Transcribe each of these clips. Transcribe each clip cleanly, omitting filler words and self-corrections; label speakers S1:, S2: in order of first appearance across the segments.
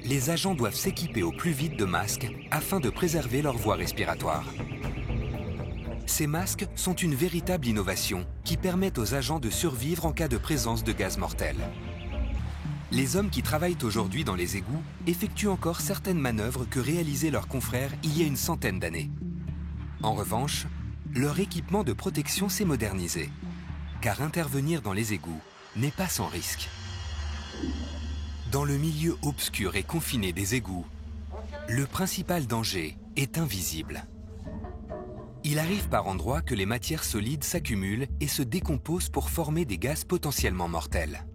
S1: les agents doivent s'équiper au plus vite de masques afin de préserver leur voie respiratoire. Ces masques sont une véritable innovation qui permet aux agents de survivre en cas de présence de gaz mortels. Les hommes qui travaillent aujourd'hui dans les égouts effectuent encore certaines manœuvres que réalisaient leurs confrères il y a une centaine d'années. En revanche, leur équipement de protection s'est modernisé, car intervenir dans les égouts n'est pas sans risque. Dans le milieu obscur et confiné des égouts, le principal danger est invisible. Il arrive par endroits que les matières solides s'accumulent et se décomposent pour former des gaz potentiellement mortels.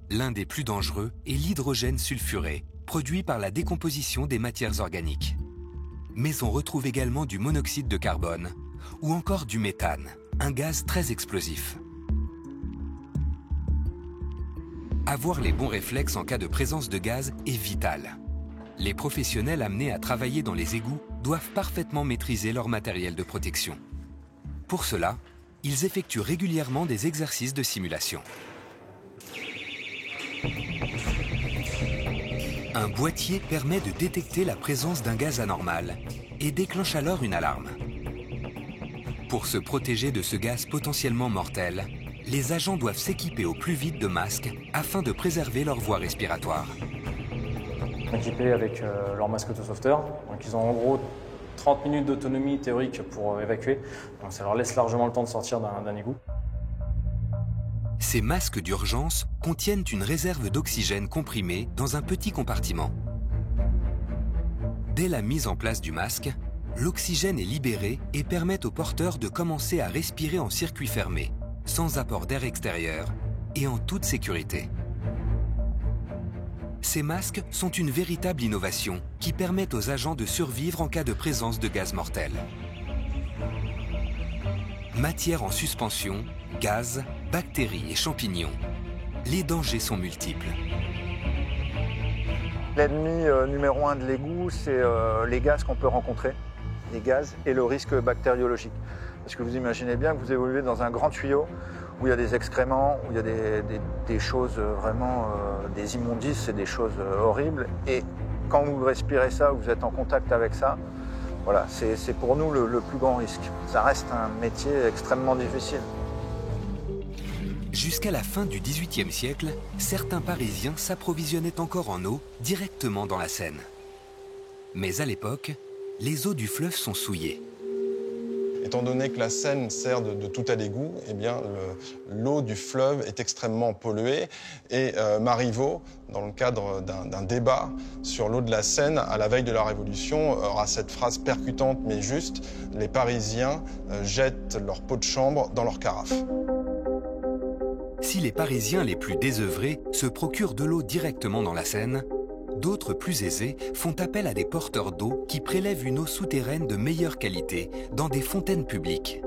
S1: L'un des plus dangereux est l'hydrogène sulfuré, produit par la décomposition des matières organiques. Mais on retrouve également du monoxyde de carbone ou encore du méthane, un gaz très explosif. Avoir les bons réflexes en cas de présence de gaz est vital. Les professionnels amenés à travailler dans les égouts doivent parfaitement maîtriser leur matériel de protection. Pour cela, ils effectuent régulièrement des exercices de simulation. Un boîtier permet de détecter la présence d'un gaz anormal et déclenche alors une alarme. Pour se protéger de ce gaz potentiellement mortel, les agents doivent s'équiper au plus vite de masques afin de préserver leur voie respiratoire.
S2: Équipés avec leur masque autosauveteur, donc ils ont en gros 30 minutes d'autonomie théorique pour évacuer, donc ça leur laisse largement le temps de sortir d'un égout.
S1: Ces masques d'urgence contiennent une réserve d'oxygène comprimée dans un petit compartiment. Dès la mise en place du masque, l'oxygène est libéré et permet au porteur de commencer à respirer en circuit fermé, sans apport d'air extérieur et en toute sécurité. Ces masques sont une véritable innovation qui permet aux agents de survivre en cas de présence de gaz mortel. Matière en suspension, gaz, bactéries et champignons. Les dangers sont multiples.
S3: L'ennemi numéro 1 de l'égout, c'est les gaz qu'on peut rencontrer, les gaz et le risque bactériologique. Parce que vous imaginez bien que vous évoluez dans un grand tuyau où il y a des excréments, où il y a des choses vraiment, des immondices et des choses horribles. Et quand vous respirez ça, vous êtes en contact avec ça, voilà, c'est pour nous le plus grand risque. Ça reste un métier extrêmement difficile.
S1: Jusqu'à la fin du XVIIIe siècle, certains Parisiens s'approvisionnaient encore en eau directement dans la Seine. Mais à l'époque, les eaux du fleuve sont souillées.
S4: Étant donné que la Seine sert de tout à l'égout, eh bien, l'eau du fleuve est extrêmement polluée. Et Marivaux, dans le cadre d'un débat sur l'eau de la Seine, à la veille de la Révolution, aura cette phrase percutante mais juste: les Parisiens jettent leur pot de chambre dans leurs carafes.
S1: Si les Parisiens les plus désœuvrés se procurent de l'eau directement dans la Seine, d'autres plus aisés font appel à des porteurs d'eau qui prélèvent une eau souterraine de meilleure qualité dans des fontaines publiques.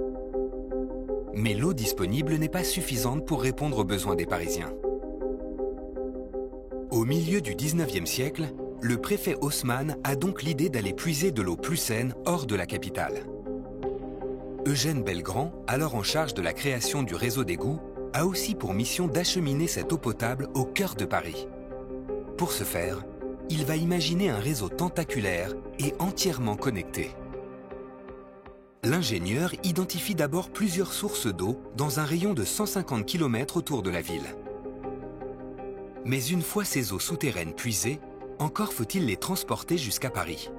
S1: Mais l'eau disponible n'est pas suffisante pour répondre aux besoins des Parisiens. Au milieu du XIXe siècle, le préfet Haussmann a donc l'idée d'aller puiser de l'eau plus saine hors de la capitale. Eugène Belgrand, alors en charge de la création du réseau d'égouts, a aussi pour mission d'acheminer cette eau potable au cœur de Paris. Pour ce faire, il va imaginer un réseau tentaculaire et entièrement connecté. L'ingénieur identifie d'abord plusieurs sources d'eau dans un rayon de 150 km autour de la ville. Mais une fois ces eaux souterraines puisées, encore faut-il les transporter jusqu'à Paris.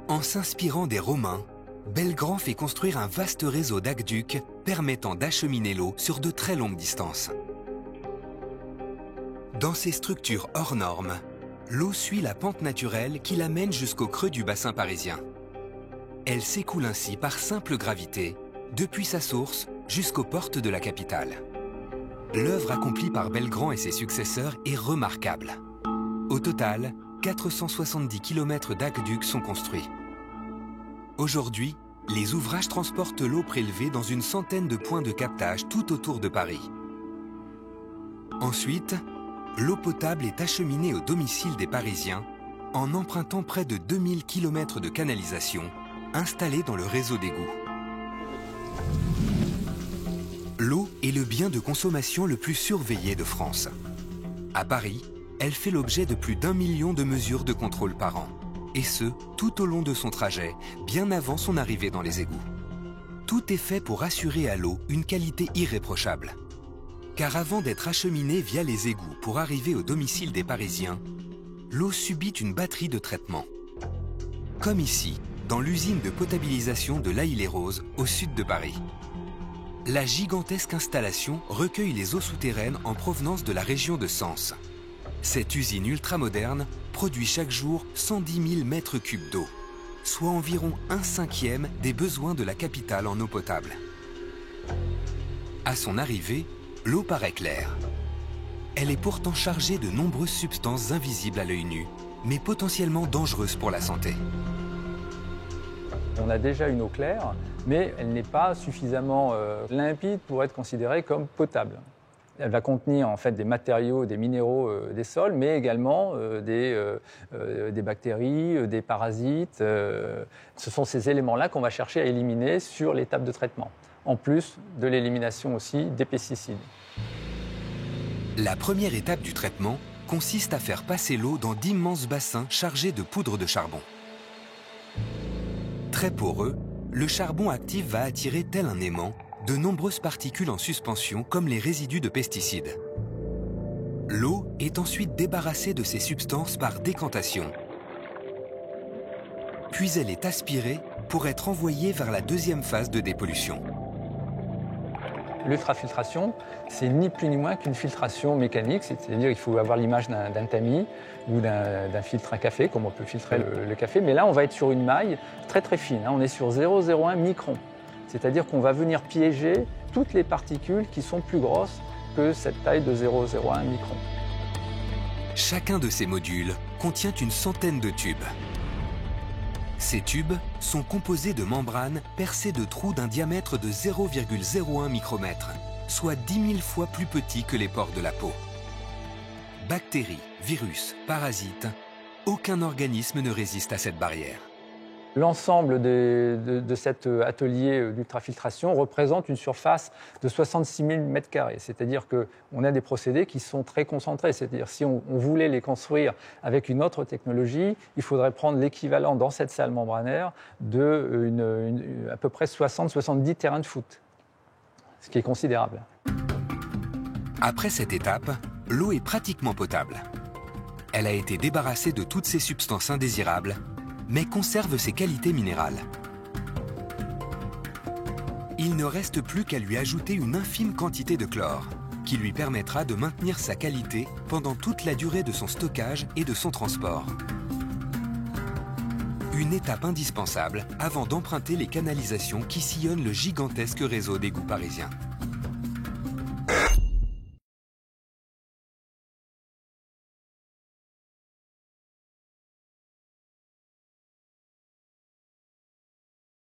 S1: En s'inspirant des Romains, Belgrand fait construire un vaste réseau d'aqueducs permettant d'acheminer l'eau sur de très longues distances. Dans ces structures hors normes, l'eau suit la pente naturelle qui la mène jusqu'au creux du bassin parisien. Elle s'écoule ainsi par simple gravité, depuis sa source jusqu'aux portes de la capitale. L'œuvre accomplie par Belgrand et ses successeurs est remarquable. Au total, 470 km d'aqueducs sont construits. Aujourd'hui, les ouvrages transportent l'eau prélevée dans une centaine de points de captage tout autour de Paris. Ensuite, l'eau potable est acheminée au domicile des Parisiens en empruntant près de 2000 km de canalisation installée dans le réseau d'égouts. L'eau est le bien de consommation le plus surveillé de France. À Paris, elle fait l'objet de plus d'1 million de mesures de contrôle par an. Et ce, tout au long de son trajet, bien avant son arrivée dans les égouts. Tout est fait pour assurer à l'eau une qualité irréprochable. Car avant d'être acheminée via les égouts pour arriver au domicile des Parisiens, l'eau subit une batterie de traitement. Comme ici, dans l'usine de potabilisation de l'Haÿ-les-Roses, au sud de Paris. La gigantesque installation recueille les eaux souterraines en provenance de la région de Sens. Cette usine ultramoderne produit chaque jour 110 000 mètres cubes d'eau, soit environ 1/5 des besoins de la capitale en eau potable. À son arrivée, l'eau paraît claire. Elle est pourtant chargée de nombreuses substances invisibles à l'œil nu, mais potentiellement dangereuses pour la santé.
S5: On a déjà une eau claire, mais elle n'est pas suffisamment limpide pour être considérée comme potable. Elle va contenir en fait des matériaux, des minéraux des sols, mais également des bactéries, des parasites. Ce sont ces éléments-là qu'on va chercher à éliminer sur l'étape de traitement, en plus de l'élimination aussi des pesticides.
S1: La première étape du traitement consiste à faire passer l'eau dans d'immenses bassins chargés de poudre de charbon. Très poreux, le charbon actif va attirer tel un aimant de nombreuses particules en suspension comme les résidus de pesticides. L'eau est ensuite débarrassée de ces substances par décantation. Puis elle est aspirée pour être envoyée vers la deuxième phase de dépollution.
S5: L'ultrafiltration, c'est ni plus ni moins qu'une filtration mécanique, c'est-à-dire qu'il faut avoir l'image d'un tamis ou d'un filtre à café, comme on peut filtrer le café. Mais là, on va être sur une maille très très fine, on est sur 0,01 micron. C'est-à-dire qu'on va venir piéger toutes les particules qui sont plus grosses que cette taille de 0,01 micron.
S1: Chacun de ces modules contient une centaine de tubes. Ces tubes sont composés de membranes percées de trous d'un diamètre de 0,01 micromètre, soit 10 000 fois plus petits que les pores de la peau. Bactéries, virus, parasites, aucun organisme ne résiste à cette barrière.
S5: L'ensemble de cet atelier d'ultrafiltration représente une surface de 66 000 m². C'est-à-dire qu'on a des procédés qui sont très concentrés. C'est-à-dire si on voulait les construire avec une autre technologie, il faudrait prendre l'équivalent dans cette salle membranaire de à peu près 60-70 terrains de foot, ce qui est considérable.
S1: Après cette étape, l'eau est pratiquement potable. Elle a été débarrassée de toutes ces substances indésirables, mais conserve ses qualités minérales. Il ne reste plus qu'à lui ajouter une infime quantité de chlore, qui lui permettra de maintenir sa qualité pendant toute la durée de son stockage et de son transport. Une étape indispensable avant d'emprunter les canalisations qui sillonnent le gigantesque réseau d'égouts parisiens.